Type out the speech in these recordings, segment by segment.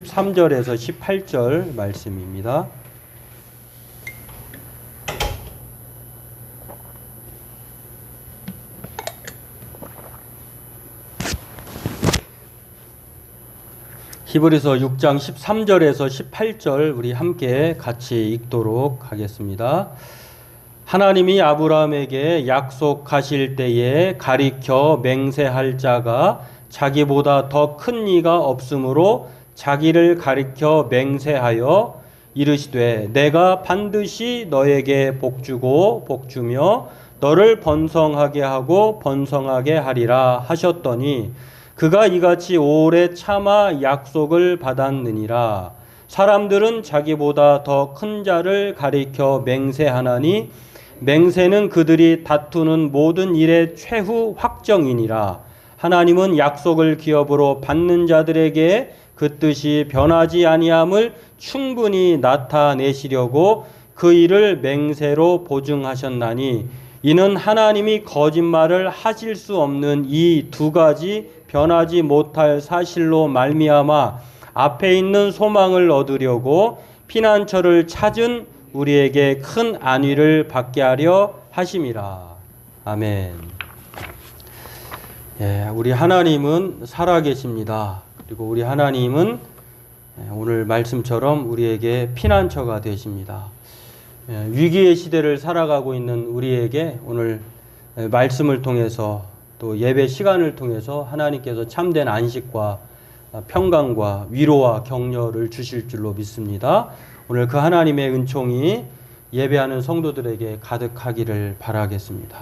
13절에서 18절 말씀입니다. 히브리서 6장 13절에서 18절 우리 함께 같이 읽도록 하겠습니다. 하나님이 아브라함에게 약속하실 때에 가리켜 맹세할 자가 자기보다 더 큰 이가 없으므로 자기를 가리켜 맹세하여 이르시되 내가 반드시 너에게 복주고 복주며 너를 번성하게 하고 번성하게 하리라 하셨더니 그가 이같이 오래 참아 약속을 받았느니라. 사람들은 자기보다 더 큰 자를 가리켜 맹세하나니 맹세는 그들이 다투는 모든 일의 최후 확정이니라. 하나님은 약속을 기업으로 받는 자들에게 그 뜻이 변하지 아니함을 충분히 나타내시려고 그 일을 맹세로 보증하셨나니 이는 하나님이 거짓말을 하실 수 없는 이 두 가지 변하지 못할 사실로 말미암아 앞에 있는 소망을 얻으려고 피난처를 찾은 우리에게 큰 안위를 받게 하려 하심이라. 아멘. 예, 우리 하나님은 살아계십니다. 그리고 우리 하나님은 오늘 말씀처럼 우리에게 피난처가 되십니다. 위기의 시대를 살아가고 있는 우리에게 오늘 말씀을 통해서 또 예배 시간을 통해서 하나님께서 참된 안식과 평강과 위로와 격려를 주실 줄로 믿습니다. 오늘 그 하나님의 은총이 예배하는 성도들에게 가득하기를 바라겠습니다.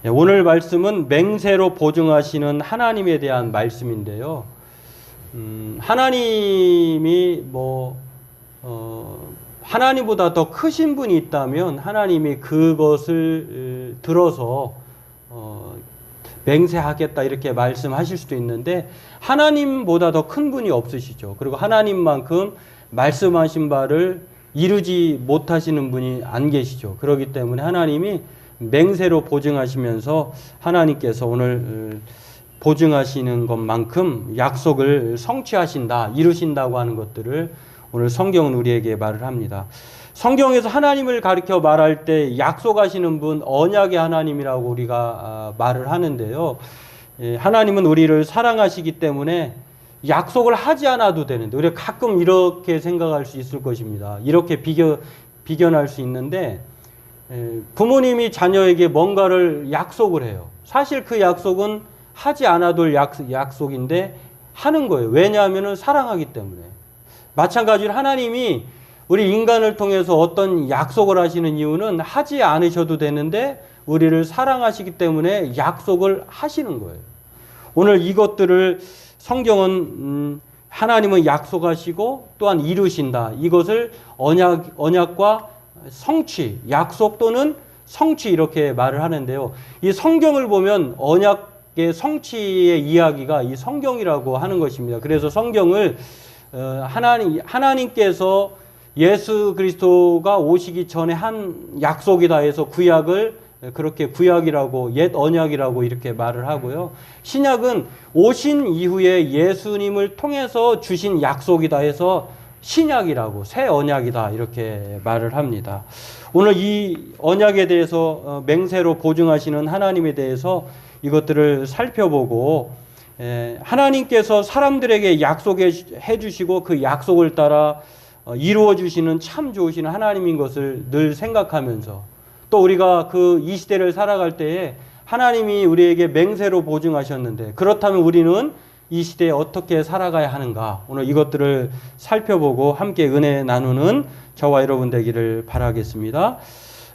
오늘 말씀은 맹세로 보증하시는 하나님에 대한 말씀인데요. 하나님이 하나님보다 더 크신 분이 있다면 하나님이 그것을 들어서 맹세하겠다 이렇게 말씀하실 수도 있는데 하나님보다 더 큰 분이 없으시죠. 그리고 하나님만큼 말씀하신 바를 이루지 못하시는 분이 안 계시죠. 그렇기 때문에 하나님이 맹세로 보증하시면서 하나님께서 오늘 보증하시는 것만큼 약속을 성취하신다, 이루신다고 하는 것들을 오늘 성경은 우리에게 말을 합니다. 성경에서 하나님을 가리켜 말할 때 약속하시는 분 언약의 하나님이라고 우리가 말을 하는데요. 하나님은 우리를 사랑하시기 때문에 약속을 하지 않아도 되는데 우리가 가끔 이렇게 생각할 수 있을 것입니다. 이렇게 비견할 수 있는데 부모님이 자녀에게 뭔가를 약속을 해요. 사실 그 약속은 하지 않아도 될 약속인데 하는 거예요. 왜냐하면 사랑하기 때문에. 마찬가지로 하나님이 우리 인간을 통해서 어떤 약속을 하시는 이유는 하지 않으셔도 되는데 우리를 사랑하시기 때문에 약속을 하시는 거예요. 오늘 이것들을 성경은 하나님은 약속하시고 또한 이루신다. 이것을 언약과 성취, 약속 또는 성취 이렇게 말을 하는데요. 이 성경을 보면 언약의 성취의 이야기가 이 성경이라고 하는 것입니다. 그래서 성경을 하나님께서 예수 그리스도가 오시기 전에 한 약속이다 해서 구약을 그렇게 구약이라고 옛 언약이라고 이렇게 말을 하고요. 신약은 오신 이후에 예수님을 통해서 주신 약속이다 해서 신약이라고 새 언약이다 이렇게 말을 합니다. 오늘 이 언약에 대해서 맹세로 보증하시는 하나님에 대해서 이것들을 살펴보고 하나님께서 사람들에게 약속해 주시고 그 약속을 따라 이루어 주시는 참 좋으신 하나님인 것을 늘 생각하면서 또 우리가 그 이 시대를 살아갈 때에 하나님이 우리에게 맹세로 보증하셨는데 그렇다면 우리는 이 시대에 어떻게 살아가야 하는가 오늘 이것들을 살펴보고 함께 은혜 나누는 저와 여러분 되기를 바라겠습니다.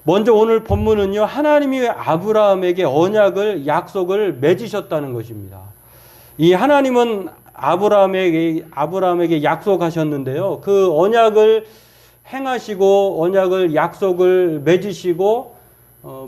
먼저 오늘 본문은요, 하나님이 아브라함에게 언약을 약속을 맺으셨다는 것입니다. 이 하나님은 아브라함에게 약속하셨는데요. 그 언약을 행하시고 언약을 약속을 맺으시고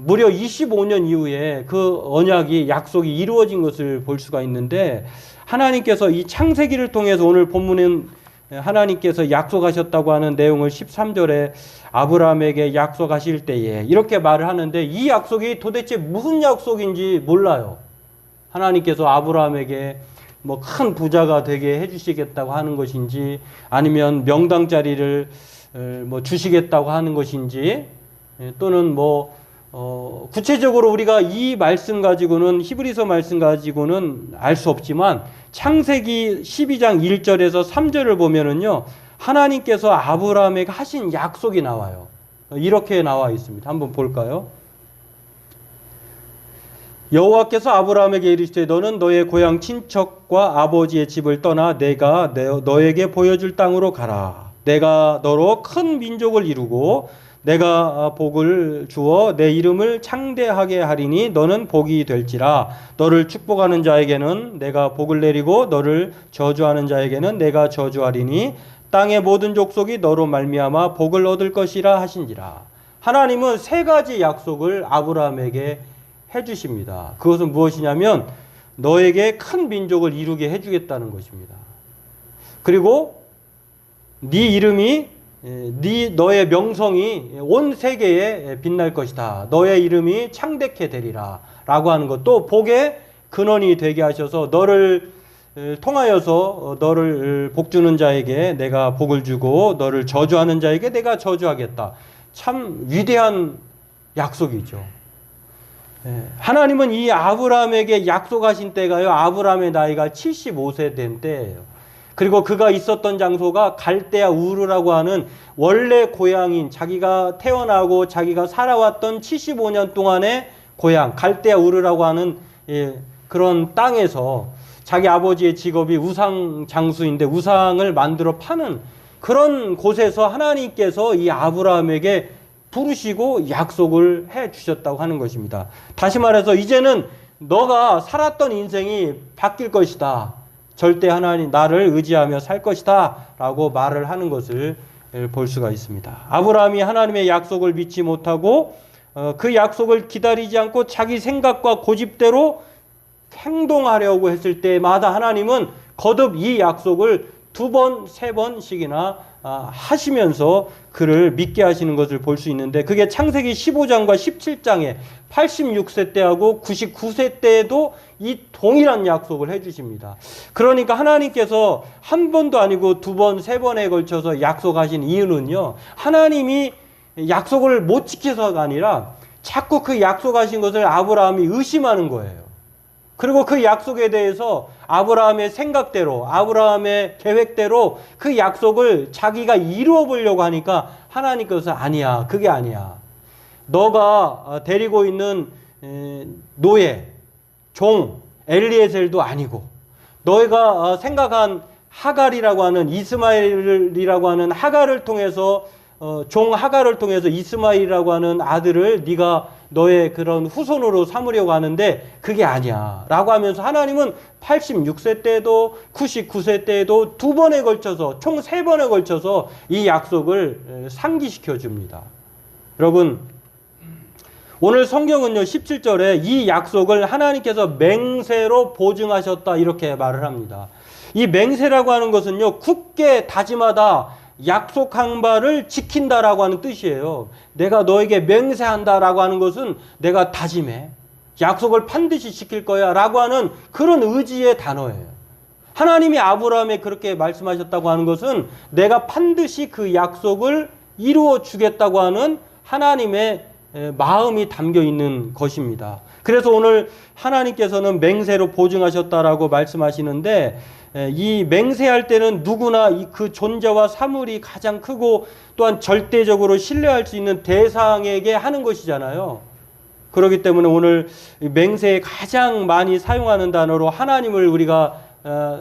무려 25년 이후에 그 언약이 약속이 이루어진 것을 볼 수가 있는데 하나님께서 이 창세기를 통해서 오늘 본문은 하나님께서 약속하셨다고 하는 내용을 13절에 아브라함에게 약속하실 때에 이렇게 말을 하는데 이 약속이 도대체 무슨 약속인지 몰라요. 하나님께서 아브라함에게 뭐 큰 부자가 되게 해주시겠다고 하는 것인지, 아니면 명당 자리를 뭐 주시겠다고 하는 것인지, 또는 뭐 구체적으로 우리가 이 말씀 가지고는, 히브리서 말씀 가지고는 알 수 없지만 창세기 12장 1절에서 3절을 보면은요, 하나님께서 아브라함에게 하신 약속이 나와요. 이렇게 나와 있습니다. 한번 볼까요? 여호와께서 아브라함에게 이르시되 너는 너의 고향 친척과 아버지의 집을 떠나 내가 너에게 보여줄 땅으로 가라. 내가 너로 큰 민족을 이루고 내가 복을 주어 내 이름을 창대하게 하리니 너는 복이 될지라. 너를 축복하는 자에게는 내가 복을 내리고 너를 저주하는 자에게는 내가 저주하리니 땅의 모든 족속이 너로 말미암아 복을 얻을 것이라 하신지라. 하나님은 세 가지 약속을 아브라함에게 해주십니다. 그것은 무엇이냐면 너에게 큰 민족을 이루게 해주겠다는 것입니다. 그리고 네 이름이, 너의 명성이 온 세계에 빛날 것이다. 너의 이름이 창대케 되리라 라고 하는 것. 또 복의 근원이 되게 하셔서 너를 통하여서 너를 복주는 자에게 내가 복을 주고 너를 저주하는 자에게 내가 저주하겠다. 참 위대한 약속이죠. 하나님은 이 아브라함에게 약속하신 때가요, 아브라함의 나이가 75세 된 때예요. 그리고 그가 있었던 장소가 갈대아 우르라고 하는 원래 고향인, 자기가 태어나고 자기가 살아왔던 75년 동안의 고향 갈대아 우르라고 하는 그런 땅에서, 자기 아버지의 직업이 우상 장수인데 우상을 만들어 파는 그런 곳에서 하나님께서 이 아브라함에게 부르시고 약속을 해 주셨다고 하는 것입니다. 다시 말해서 이제는 너가 살았던 인생이 바뀔 것이다. 절대 하나님 나를 의지하며 살 것이다 라고 말을 하는 것을 볼 수가 있습니다. 아브라함이 하나님의 약속을 믿지 못하고 그 약속을 기다리지 않고 자기 생각과 고집대로 행동하려고 했을 때마다 하나님은 거듭 이 약속을 2번, 3번씩이나 하시면서 그를 믿게 하시는 것을 볼 수 있는데, 그게 창세기 15장과 17장에 86세 때하고 99세 때에도 이 동일한 약속을 해주십니다. 그러니까 하나님께서 한 번도 아니고 2번, 3번에 걸쳐서 약속하신 이유는요, 하나님이 약속을 못 지켜서가 아니라 자꾸 그 약속하신 것을 아브라함이 의심하는 거예요. 그리고 그 약속에 대해서 아브라함의 생각대로, 아브라함의 계획대로 그 약속을 자기가 이루어 보려고 하니까 하나님께서 아니야, 그게 아니야. 너가 데리고 있는 노예, 종, 엘리에셀도 아니고, 너희가 생각한 하갈이라고 하는, 이스마엘이라고 하는 하갈을 통해서, 종 하갈을 통해서 이스마엘이라고 하는 아들을 네가 너의 그런 후손으로 삼으려고 하는데 그게 아니야 라고 하면서 하나님은 86세 때도 99세 때도 2번에 걸쳐서, 총 3번에 걸쳐서 이 약속을 상기시켜 줍니다. 여러분, 오늘 성경은요 17절에 이 약속을 하나님께서 맹세로 보증하셨다 이렇게 말을 합니다. 이 맹세라고 하는 것은요, 굳게 다짐하다, 약속한 바를 지킨다라고 하는 뜻이에요. 내가 너에게 맹세한다라고 하는 것은 내가 다짐해, 약속을 반드시 지킬 거야 라고 하는 그런 의지의 단어예요. 하나님이 아브라함에 그렇게 말씀하셨다고 하는 것은 내가 반드시 그 약속을 이루어 주겠다고 하는 하나님의 마음이 담겨 있는 것입니다. 그래서 오늘 하나님께서는 맹세로 보증하셨다라고 말씀하시는데, 이 맹세할 때는 누구나 그 존재와 사물이 가장 크고 또한 절대적으로 신뢰할 수 있는 대상에게 하는 것이잖아요. 그렇기 때문에 오늘 맹세에 가장 많이 사용하는 단어로 하나님을 우리가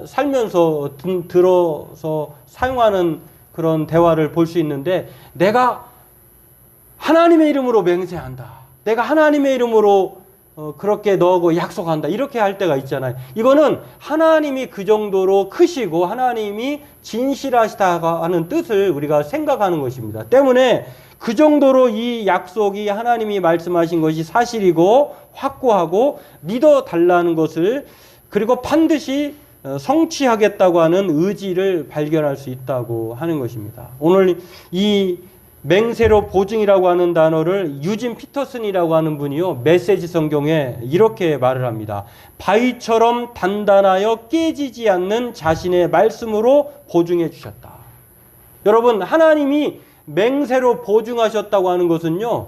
살면서 들어서 사용하는 그런 대화를 볼 수 있는데, 내가 하나님의 이름으로 맹세한다, 내가 하나님의 이름으로 그렇게 너하고 약속한다, 이렇게 할 때가 있잖아요. 이거는 하나님이 그 정도로 크시고 하나님이 진실하시다고 하는 뜻을 우리가 생각하는 것입니다. 때문에 그 정도로 이 약속이 하나님이 말씀하신 것이 사실이고 확고하고 믿어달라는 것을, 그리고 반드시 성취하겠다고 하는 의지를 발견할 수 있다고 하는 것입니다. 오늘 이 맹세로 보증이라고 하는 단어를 유진 피터슨이라고 하는 분이요, 메시지 성경에 이렇게 말을 합니다. 바위처럼 단단하여 깨지지 않는 자신의 말씀으로 보증해 주셨다. 여러분, 하나님이 맹세로 보증하셨다고 하는 것은요,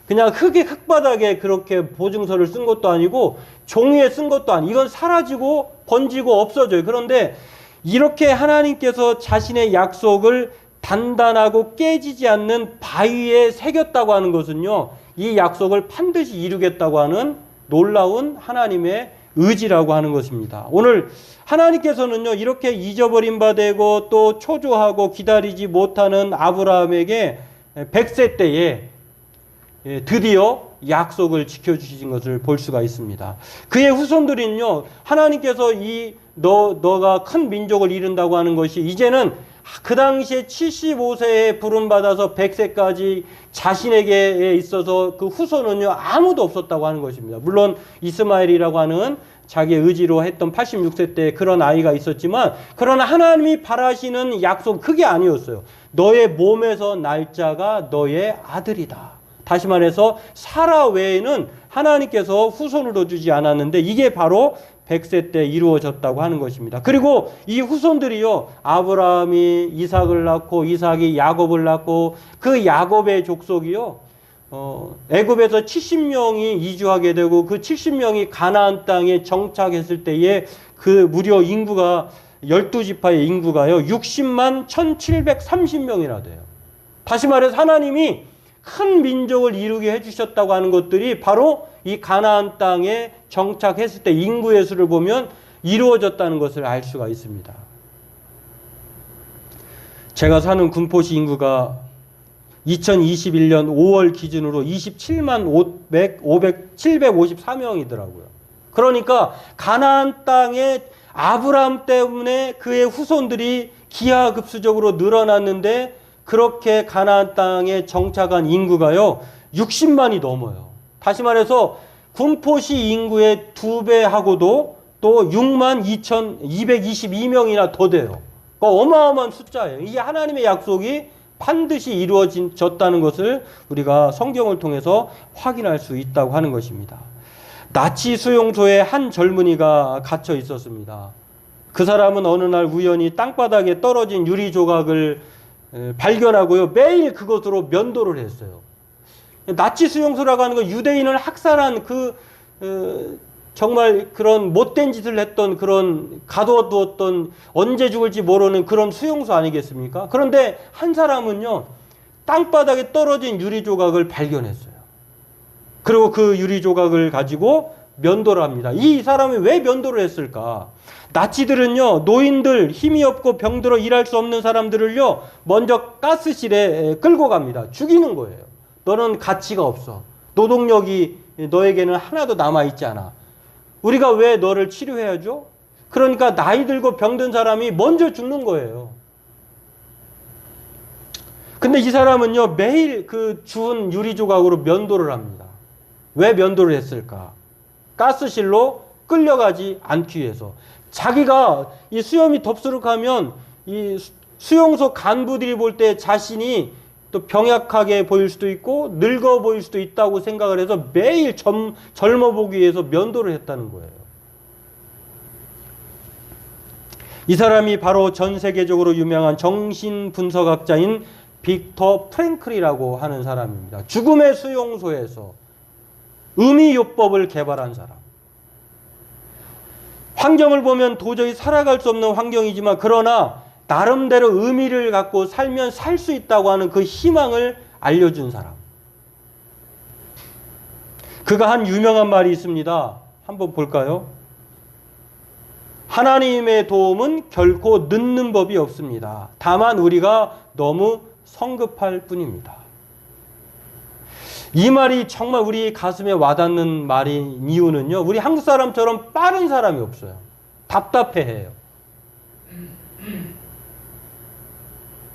그냥 흙바닥에 그렇게 보증서를 쓴 것도 아니고 종이에 쓴 것도 아니고, 이건 사라지고 번지고 없어져요. 그런데 이렇게 하나님께서 자신의 약속을 단단하고 깨지지 않는 바위에 새겼다고 하는 것은요, 이 약속을 반드시 이루겠다고 하는 놀라운 하나님의 의지라고 하는 것입니다. 오늘 하나님께서는요, 이렇게 잊어버린 바 되고 또 초조하고 기다리지 못하는 아브라함에게 100세 때에 드디어 약속을 지켜주신 것을 볼 수가 있습니다. 그의 후손들은요, 하나님께서 너가 큰 민족을 이룬다고 하는 것이 이제는 그 당시에 75세에 부름받아서 100세까지 자신에게 있어서 그 후손은요, 아무도 없었다고 하는 것입니다. 물론 이스마엘이라고 하는 자기의 의지로 했던 86세 때 그런 아이가 있었지만, 그러나 하나님이 바라시는 약속, 그게 아니었어요. 너의 몸에서 날 자가 너의 아들이다. 다시 말해서 사라 외에는 하나님께서 후손으로 주지 않았는데, 이게 바로 100세 때 이루어졌다고 하는 것입니다. 그리고 이 후손들이요, 아브라함이 이삭을 낳고 이삭이 야곱을 낳고, 그 야곱의 족속이요, 애굽에서 70명이 이주하게 되고, 그 70명이 가나안 땅에 정착했을 때에 그 무려 인구가 12지파의 인구가요 60만 1730명이나 돼요. 다시 말해서 하나님이 큰 민족을 이루게 해주셨다고 하는 것들이 바로 이 가나안 땅에 정착했을 때 인구의 수를 보면 이루어졌다는 것을 알 수가 있습니다. 제가 사는 군포시 인구가 2021년 5월 기준으로 27만 754명이더라고요. 그러니까 가나안 땅에 아브라함 때문에 그의 후손들이 기하급수적으로 늘어났는데, 그렇게 가나안 땅에 정착한 인구가요 60만이 넘어요. 다시 말해서 군포시 인구의 2배하고도 또 6만 2,222명이나 더 돼요. 그러니까 어마어마한 숫자예요. 이게 하나님의 약속이 반드시 이루어졌다는 것을 우리가 성경을 통해서 확인할 수 있다고 하는 것입니다. 나치 수용소에 한 젊은이가 갇혀 있었습니다. 그 사람은 어느 날 우연히 땅바닥에 떨어진 유리 조각을 발견하고요, 매일 그것으로 면도를 했어요. 나치 수용소라고 하는 건 유대인을 학살한 정말 그런 못된 짓을 했던, 그런 가둬두었던, 언제 죽을지 모르는 그런 수용소 아니겠습니까? 그런데 한 사람은요, 땅바닥에 떨어진 유리 조각을 발견했어요. 그리고 그 유리 조각을 가지고 면도를 합니다. 이 사람이 왜 면도를 했을까? 나치들은요, 노인들, 힘이 없고 병들어 일할 수 없는 사람들을요, 먼저 가스실에 끌고 갑니다. 죽이는 거예요. 너는 가치가 없어. 노동력이 너에게는 하나도 남아있지 않아. 우리가 왜 너를 치료해야죠? 그러니까 나이 들고 병든 사람이 먼저 죽는 거예요. 근데 이 사람은요, 매일 그 주운 유리 조각으로 면도를 합니다. 왜 면도를 했을까? 가스실로 끌려가지 않기 위해서. 자기가 이 수염이 덥수룩하면 이 수용소 간부들이 볼 때 자신이 또 병약하게 보일 수도 있고 늙어 보일 수도 있다고 생각을 해서 매일 젊어 보기 위해서 면도를 했다는 거예요. 이 사람이 바로 전 세계적으로 유명한 정신분석학자인 빅터 프랭클이라고 하는 사람입니다. 죽음의 수용소에서 의미요법을 개발한 사람. 환경을 보면 도저히 살아갈 수 없는 환경이지만, 그러나 나름대로 의미를 갖고 살면 살 수 있다고 하는 그 희망을 알려준 사람. 그가 한 유명한 말이 있습니다. 한번 볼까요? 하나님의 도움은 결코 늦는 법이 없습니다. 다만 우리가 너무 성급할 뿐입니다. 이 말이 정말 우리 가슴에 와닿는 말인 이유는요, 우리 한국 사람처럼 빠른 사람이 없어요. 답답해해요.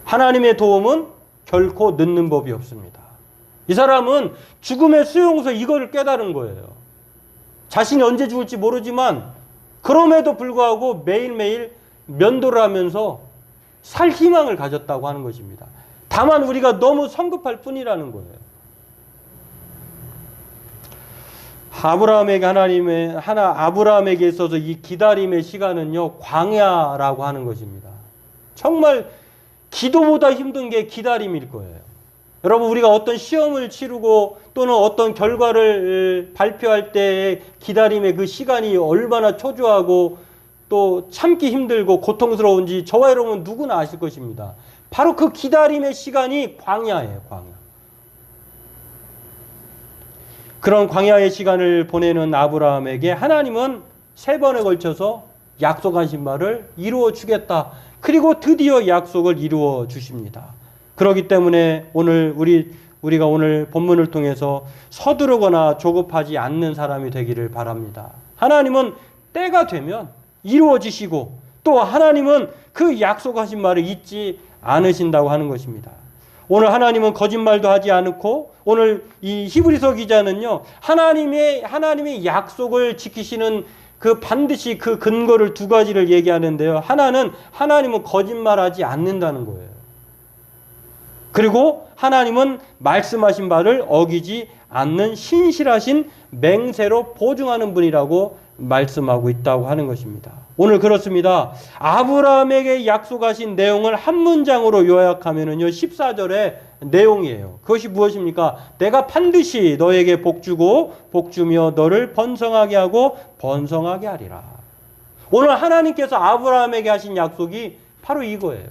하나님의 도움은 결코 늦는 법이 없습니다. 이 사람은 죽음의 수용소 이거를 깨달은 거예요. 자신이 언제 죽을지 모르지만 그럼에도 불구하고 매일매일 면도를 하면서 살 희망을 가졌다고 하는 것입니다. 다만 우리가 너무 성급할 뿐이라는 거예요. 아브라함에게 있어서 이 기다림의 시간은요, 광야라고 하는 것입니다. 정말 기도보다 힘든 게 기다림일 거예요. 여러분, 우리가 어떤 시험을 치르고 또는 어떤 결과를 발표할 때의 기다림의 그 시간이 얼마나 초조하고 또 참기 힘들고 고통스러운지 저와 여러분 누구나 아실 것입니다. 바로 그 기다림의 시간이 광야예요, 광야. 그런 광야의 시간을 보내는 아브라함에게 하나님은 3번에 걸쳐서 약속하신 바를 이루어 주겠다. 그리고 드디어 약속을 이루어 주십니다. 그렇기 때문에 오늘 우리가 오늘 본문을 통해서 서두르거나 조급하지 않는 사람이 되기를 바랍니다. 하나님은 때가 되면 이루어지시고 또 하나님은 그 약속하신 말을 잊지 않으신다고 하는 것입니다. 오늘 하나님은 거짓말도 하지 않고 오늘 이 히브리서 기자는요, 하나님의 약속을 지키시는 그 반드시 그 근거를 2가지를 얘기하는데요. 하나님은 거짓말하지 않는다는 거예요. 그리고 하나님은 말씀하신 바를 어기지 않는 신실하신 맹세로 보증하는 분이라고 말씀하고 있다고 하는 것입니다. 오늘 그렇습니다. 아브라함에게 약속하신 내용을 한 문장으로 요약하면은요, 14절의 내용이에요. 그것이 무엇입니까? 내가 반드시 너에게 복주고 복주며 너를 번성하게 하고 번성하게 하리라. 오늘 하나님께서 아브라함에게 하신 약속이 바로 이거예요.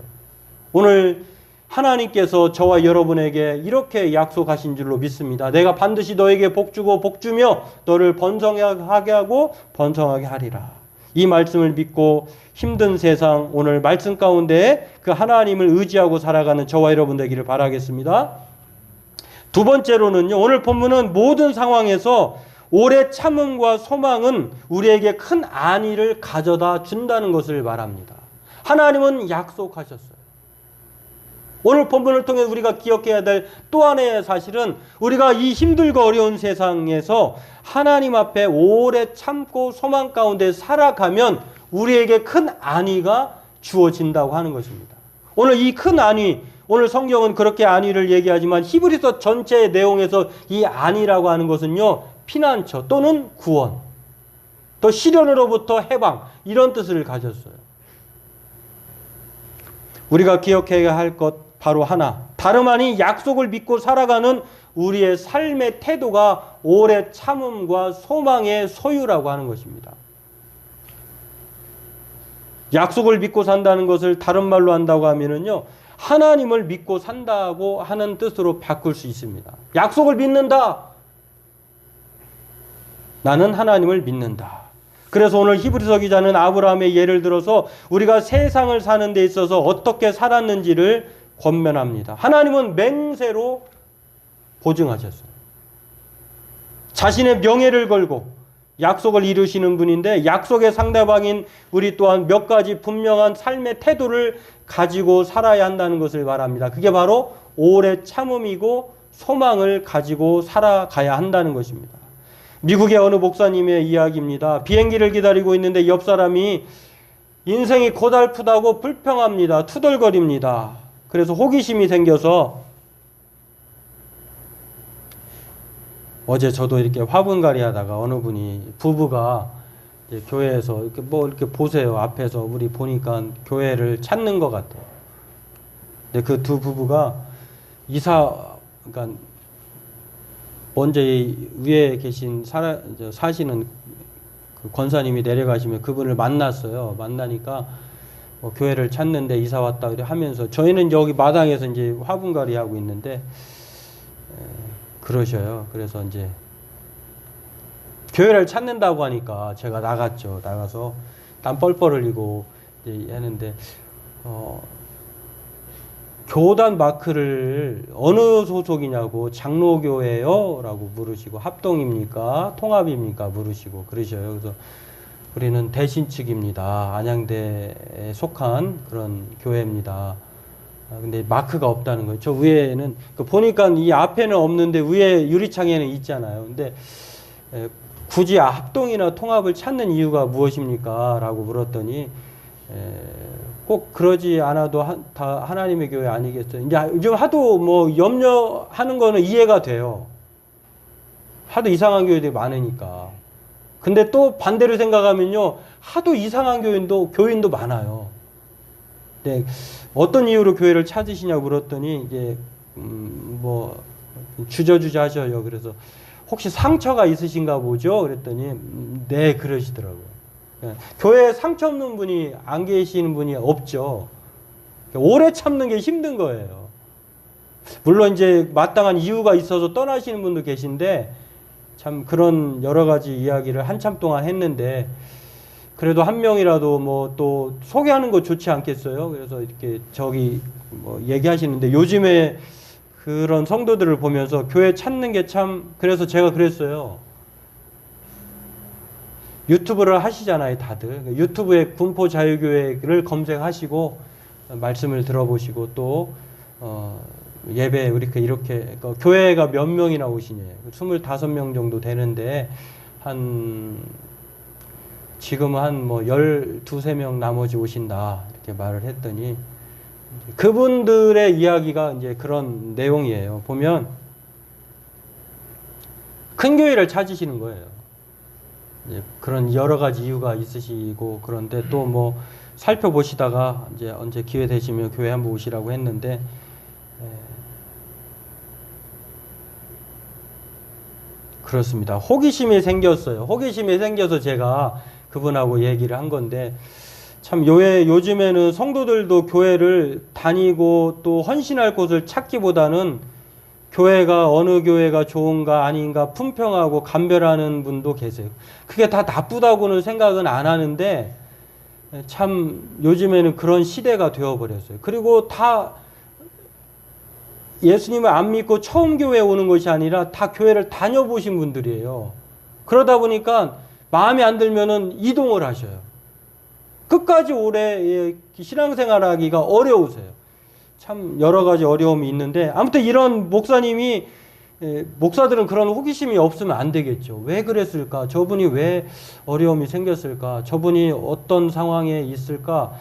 오늘 하나님께서 저와 여러분에게 이렇게 약속하신 줄로 믿습니다. 내가 반드시 너에게 복주고 복주며 너를 번성하게 하고 번성하게 하리라. 이 말씀을 믿고 힘든 세상 오늘 말씀 가운데 그 하나님을 의지하고 살아가는 저와 여러분 되기를 바라겠습니다. 2번째로는요. 오늘 본문은 모든 상황에서 오래 참음과 소망은 우리에게 큰 안위를 가져다 준다는 것을 말합니다. 하나님은 약속하셨어요. 오늘 본문을 통해 우리가 기억해야 될 또 하나의 사실은 우리가 이 힘들고 어려운 세상에서 하나님 앞에 오래 참고 소망 가운데 살아가면 우리에게 큰 안위가 주어진다고 하는 것입니다. 오늘 이 큰 안위, 오늘 성경은 그렇게 안위를 얘기하지만 히브리서 전체의 내용에서 이 안위라고 하는 것은요, 피난처 또는 구원, 또 시련으로부터 해방, 이런 뜻을 가졌어요. 우리가 기억해야 할 것 바로 하나, 다름 아닌 약속을 믿고 살아가는 우리의 삶의 태도가 오래 참음과 소망의 소유라고 하는 것입니다. 약속을 믿고 산다는 것을 다른 말로 한다고 하면은요, 하나님을 믿고 산다고 하는 뜻으로 바꿀 수 있습니다. 약속을 믿는다. 나는 하나님을 믿는다. 그래서 오늘 히브리서 기자는 아브라함의 예를 들어서 우리가 세상을 사는 데 있어서 어떻게 살았는지를 권면합니다. 하나님은 맹세로 보증하셨어요. 자신의 명예를 걸고 약속을 이루시는 분인데 약속의 상대방인 우리 또한 몇 가지 분명한 삶의 태도를 가지고 살아야 한다는 것을 말합니다. 그게 바로 오래 참음이고 소망을 가지고 살아가야 한다는 것입니다. 미국의 어느 목사님의 이야기입니다. 비행기를 기다리고 있는데 옆 사람이 인생이 고달프다고 불평합니다. 투덜거립니다. 그래서 호기심이 생겨서 어제 저도 이렇게 화분갈이 하다가 어느 분이 부부가 이제 교회에서 이렇게 보세요. 앞에서 우리 보니까 교회를 찾는 것 같아요. 근데 그 2 부부가 그러니까 먼저 위에 계신 사시는 그 권사님이 내려가시면 그분을 만났어요. 만나니까 교회를 찾는데 이사 왔다 하면서 저희는 여기 마당에서 이제 화분갈이 하고 있는데 그러셔요. 그래서 이제 교회를 찾는다고 하니까 제가 나갔죠. 나가서 땀 뻘뻘 흘리고 이제 하는데 교단 마크를 어느 소속이냐고 장로교회요? 라고 물으시고 합동입니까? 통합입니까? 물으시고 그러셔요. 그래서 우리는 대신 측입니다. 안양대에 속한 그런 교회입니다. 근데 마크가 없다는 거예요. 저 위에는 보니까 이 앞에는 없는데 위에 유리창에는 있잖아요. 근데 굳이 합동이나 통합을 찾는 이유가 무엇입니까? 라고 물었더니 꼭 그러지 않아도 다 하나님의 교회 아니겠어요? 이제 요즘 하도 뭐 염려하는 거는 이해가 돼요. 하도 이상한 교회들이 많으니까. 근데 또 반대로 생각하면요, 하도 이상한 교인도 많아요. 네, 어떤 이유로 교회를 찾으시냐고 물었더니 이제 뭐 주저주저 하셔요. 그래서 혹시 상처가 있으신가 보죠? 그랬더니 네, 그러시더라고요. 교회에 상처 없는 분이 안 계시는 분이 없죠. 오래 참는 게 힘든 거예요. 물론 이제 마땅한 이유가 있어서 떠나시는 분도 계신데 참 그런 여러 가지 이야기를 한참 동안 했는데 그래도 한 명이라도 뭐 또 소개하는 거 좋지 않겠어요? 그래서 이렇게 저기 뭐 얘기하시는데 요즘에 그런 성도들을 보면서 교회 찾는 게 참, 그래서 제가 그랬어요. 유튜브를 하시잖아요, 다들. 유튜브에 군포자유교회를 검색하시고 말씀을 들어보시고 또 예배 이렇게 교회가 몇 명이나 오시냐? 25명 정도 되는데 지금은 한 뭐 12~13명 나머지 오신다 이렇게 말을 했더니 그분들의 이야기가 이제 그런 내용이에요. 보면 큰 교회를 찾으시는 거예요. 이제 그런 여러 가지 이유가 있으시고 그런데 또 뭐 살펴보시다가 이제 언제 기회 되시면 교회 한번 오시라고 했는데 그렇습니다. 호기심이 생겼어요. 호기심이 생겨서 제가 그분하고 얘기를 한 건데 참 요즘에는 성도들도 교회를 다니고 또 헌신할 곳을 찾기보다는 교회가 어느 교회가 좋은가 아닌가 품평하고 감별하는 분도 계세요. 그게 다 나쁘다고는 생각은 안 하는데 참 요즘에는 그런 시대가 되어버렸어요. 그리고 다 예수님을 안 믿고 처음 교회에 오는 것이 아니라 다 교회를 다녀보신 분들이에요. 그러다 보니까 마음에 안 들면은 이동을 하셔요. 끝까지 오래 신앙생활 하기가 어려우세요. 참 여러 가지 어려움이 있는데 아무튼 이런 목사들은 그런 호기심이 없으면 안 되겠죠. 왜 그랬을까? 저분이 왜 어려움이 생겼을까? 저분이 어떤 상황에 있을까?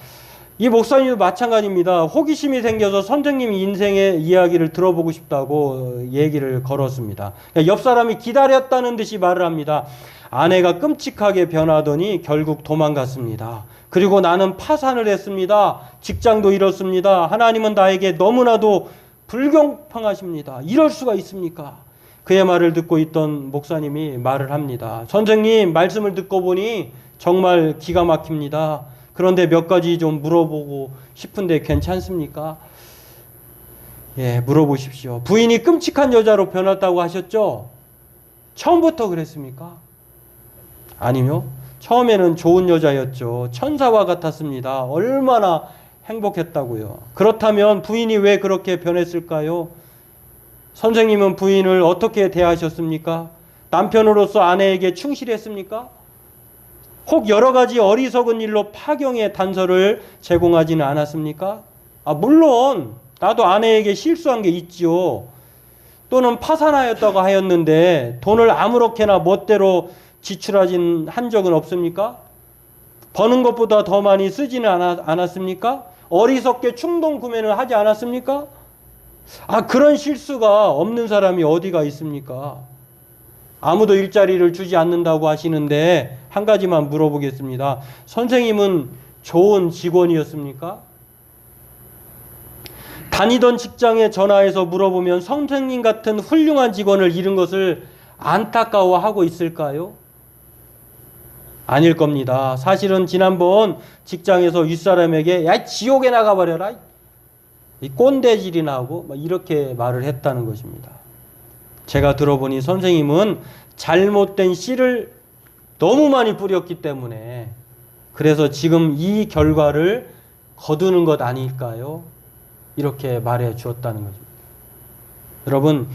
이 목사님도 마찬가지입니다. 호기심이 생겨서 선생님 인생의 이야기를 들어보고 싶다고 얘기를 걸었습니다. 옆 사람이 기다렸다는 듯이 말을 합니다. 아내가 끔찍하게 변하더니 결국 도망갔습니다. 그리고 나는 파산을 했습니다. 직장도 잃었습니다. 하나님은 나에게 너무나도 불공평하십니다. 이럴 수가 있습니까? 그의 말을 듣고 있던 목사님이 말을 합니다. 선생님 말씀을 듣고 보니 정말 기가 막힙니다. 그런데 몇 가지 좀 물어보고 싶은데 괜찮습니까? 예, 물어보십시오. 부인이 끔찍한 여자로 변했다고 하셨죠? 처음부터 그랬습니까? 아니요. 처음에는 좋은 여자였죠. 천사와 같았습니다. 얼마나 행복했다고요. 그렇다면 부인이 왜 그렇게 변했을까요? 선생님은 부인을 어떻게 대하셨습니까? 남편으로서 아내에게 충실했습니까? 혹 여러 가지 어리석은 일로 파경의 단서를 제공하지는 않았습니까? 물론 나도 아내에게 실수한 게 있지요. 또는 파산하였다고 하였는데 돈을 아무렇게나 멋대로 지출하진 한 적은 없습니까? 버는 것보다 더 많이 쓰지는 않았습니까? 어리석게 충동 구매를 하지 않았습니까? 그런 실수가 없는 사람이 어디가 있습니까? 아무도 일자리를 주지 않는다고 하시는데 한 가지만 물어보겠습니다. 선생님은 좋은 직원이었습니까? 다니던 직장에 전화해서 물어보면 선생님 같은 훌륭한 직원을 잃은 것을 안타까워하고 있을까요? 아닐 겁니다. 사실은 지난번 직장에서 윗사람에게 야 지옥에 나가버려라 이 꼰대질이나 하고 이렇게 말을 했다는 것입니다. 제가 들어보니 선생님은 잘못된 씨를 너무 많이 뿌렸기 때문에 그래서 지금 이 결과를 거두는 것 아닐까요? 이렇게 말해 주었다는 것입니다. 여러분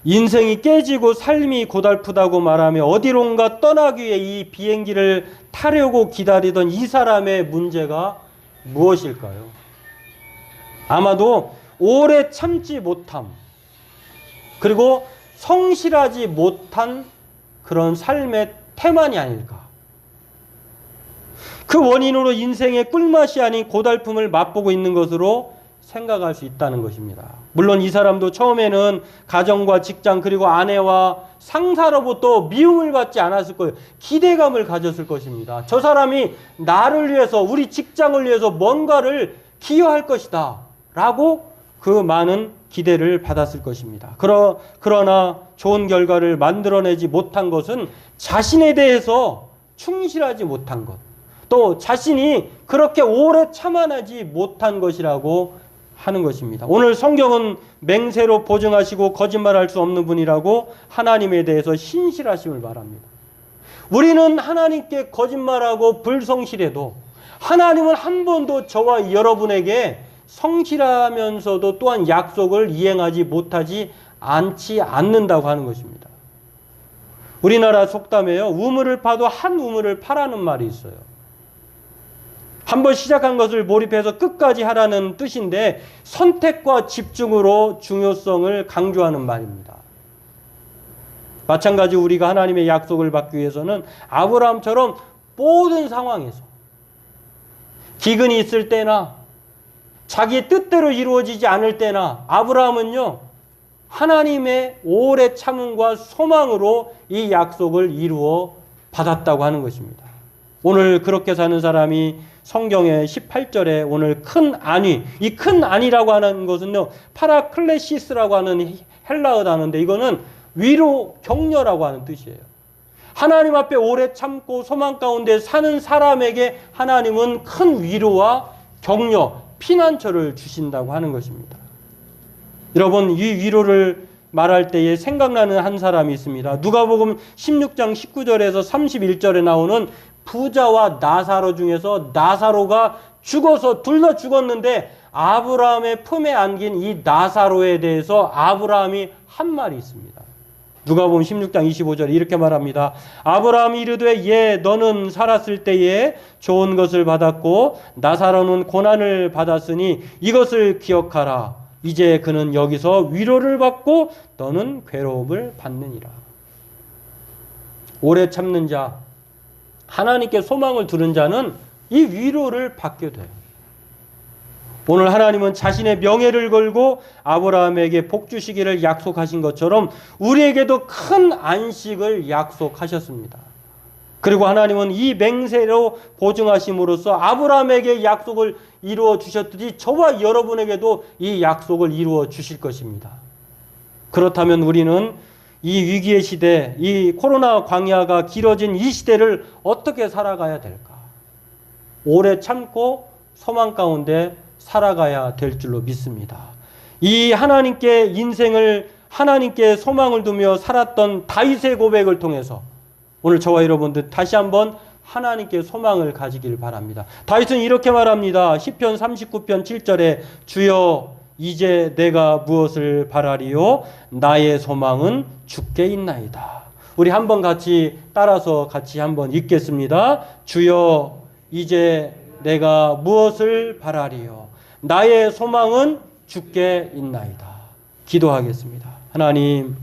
인생이 깨지고 삶이 고달프다고 말하며 어디론가 떠나기 위해 이 비행기를 타려고 기다리던 이 사람의 문제가 무엇일까요? 아마도 오래 참지 못함 그리고 성실하지 못한 그런 삶의 태만이 아닐까. 그 원인으로 인생의 꿀맛이 아닌 고달픔을 맛보고 있는 것으로 생각할 수 있다는 것입니다. 물론 이 사람도 처음에는 가정과 직장 그리고 아내와 상사로부터 미움을 받지 않았을 거예요. 기대감을 가졌을 것입니다. 저 사람이 나를 위해서, 우리 직장을 위해서 뭔가를 기여할 것이다 라고 그 많은 기대를 받았을 것입니다. 그러나 좋은 결과를 만들어내지 못한 것은 자신에 대해서 충실하지 못한 것, 또 자신이 그렇게 오래 참아내지 못한 것이라고 하는 것입니다. 오늘 성경은 맹세로 보증하시고 거짓말할 수 없는 분이라고 하나님에 대해서 신실하심을 말합니다. 우리는 하나님께 거짓말하고 불성실해도 하나님은 한 번도 저와 여러분에게 성실하면서도 또한 약속을 이행하지 못하지 않지 않는다고 하는 것입니다. 우리나라 속담에요, 우물을 파도 한 우물을 파라는 말이 있어요. 한번 시작한 것을 몰입해서 끝까지 하라는 뜻인데 선택과 집중으로 중요성을 강조하는 말입니다. 마찬가지 우리가 하나님의 약속을 받기 위해서는 아브라함처럼 모든 상황에서 기근이 있을 때나 자기의 뜻대로 이루어지지 않을 때나 아브라함은요, 하나님의 오래 참음과 소망으로 이 약속을 이루어 받았다고 하는 것입니다. 오늘 그렇게 사는 사람이 성경의 18절에 오늘 큰 안위, 이 큰 안위라고 하는 것은요, 파라클레시스라고 하는 헬라어 단어인데 이거는 위로, 격려라고 하는 뜻이에요. 하나님 앞에 오래 참고 소망 가운데 사는 사람에게 하나님은 큰 위로와 격려, 피난처를 주신다고 하는 것입니다. 여러분, 이 위로를 말할 때에 생각나는 한 사람이 있습니다. 누가복음 16장 19절에서 31절에 나오는 부자와 나사로 중에서 나사로가 죽어서 둘 다 죽었는데 아브라함의 품에 안긴 이 나사로에 대해서 아브라함이 한 말이 있습니다. 누가복음 16장 25절에 이렇게 말합니다. 아브라함이 이르되 예, 너는 살았을 때에 좋은 것을 받았고 나사로는 고난을 받았으니 이것을 기억하라. 이제 그는 여기서 위로를 받고 너는 괴로움을 받느니라. 오래 참는 자, 하나님께 소망을 두는 자는 이 위로를 받게 돼요. 오늘 하나님은 자신의 명예를 걸고 아브라함에게 복 주시기를 약속하신 것처럼 우리에게도 큰 안식을 약속하셨습니다. 그리고 하나님은 이 맹세로 보증하심으로써 아브라함에게 약속을 이루어 주셨듯이 저와 여러분에게도 이 약속을 이루어 주실 것입니다. 그렇다면 우리는 이 위기의 시대, 이 코로나 광야가 길어진 이 시대를 어떻게 살아가야 될까? 오래 참고 소망 가운데 살아가야 될 줄로 믿습니다. 이 하나님께 인생을, 하나님께 소망을 두며 살았던 다윗의 고백을 통해서 오늘 저와 여러분들 다시 한번 하나님께 소망을 가지길 바랍니다. 다윗은 이렇게 말합니다. 시편 39편 7절에 주여 이제 내가 무엇을 바라리요? 나의 소망은 주께 있나이다. 우리 한번 같이 따라서 같이 한번 읽겠습니다. 주여 이제 내가 무엇을 바라리요? 나의 소망은 주께 있나이다. 기도하겠습니다. 하나님,